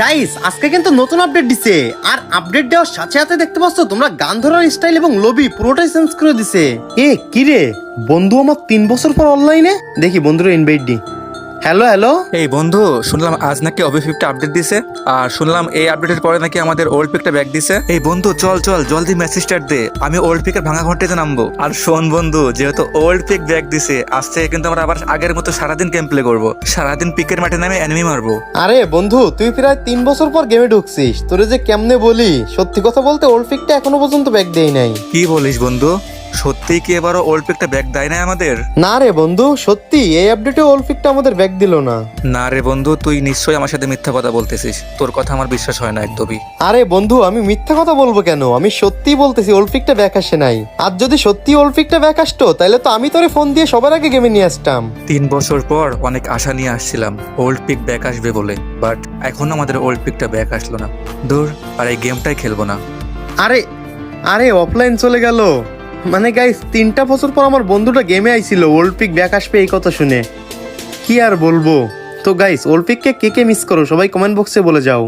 Guys আজকে কিন্তু নতুন আপডেট দিছে আর আপডেট দেওয়ার সাথে সাথে দেখতে পাচ্ছ তোমরা গান ধরার স্টাইল এবং লবি পুরোটাই চেঞ্জ করে দিছে। কি রে বন্ধু আমার 3 বছর পর অনলাইনে দেখি বন্ধুরা ইনভাইট দি। হ্যালো হ্যালো এই বন্ধু, শুনলাম আজ নাকি অবি 50 আপডেট দিছে, আর শুনলাম এই আপডেটের পরে নাকি আমাদের ওল্ড পিকটা ব্যাক দিছে। এই বন্ধু চল চল জলদি মেসেজ স্টার্ট দে, আমি ওল্ড পিকের ভাঙা ঘন্টাতে নামবো। আর শোন বন্ধু, যেহেতু ওল্ড পিক ব্যাক দিছে, আজ থেকে কিন্তু আমরা আবার আগের মতো সারাদিন গেম প্লে করবো, সারাদিন পিকের মাঠে নামে এনিমি মারবো। আরে বন্ধু তুই প্রায় 3 বছর পর গেমে ঢুকছিস, তোরে যে কেমনে বলি, সত্যি কথা বলতে ওল্ড পিকটা এখনো পর্যন্ত ব্যাক দেই নাই। কি বলিস বন্ধু, সত্যি কি এবারও ওল্ড পিকটা ব্যাক দেয় না আমাদের? না রে বন্ধু, সত্যি এই আপডেটে ওল্ড পিকটা আমাদের ব্যাক দিল না। না রে বন্ধু, তুই নিশ্চয়ই আমার সাথে মিথ্যা কথা বলতেছিস, তোর কথা আমার বিশ্বাস হয় না একদমই। আরে বন্ধু আমি মিথ্যা কথা বলবো কেন, আমি সত্যিই বলতেছি ওল্ড পিকটা ব্যাক আসে নাই। আর যদি সত্যি ওল্ড পিকটা ব্যাক আসতো তাহলে তো আমি তোরে ফোন দিয়ে সবার আগে গেমে নিয়ে আসতাম। 3 বছর পর অনেক আশা নিয়ে আসছিলাম ওল্ড পিক ব্যাক আসবে বলে, বাট এখন আমাদের ওল্ড পিকটা ব্যাক আসলো না। দূর, আর এই গেমটাই খেলবো না। আরে আরে অফলাইন চলে গেল। মানে গাইস 3টা বছর পর আমার বন্ধুটা গেমে আইছিল ওল্ড পিক ব্যাক আসবে এই কথা শুনে, কি আর বলবো। তো গাইস ওল্ড পিককে কে কে মিস করো সবাই কমেন্ট বক্সে বলে যাও।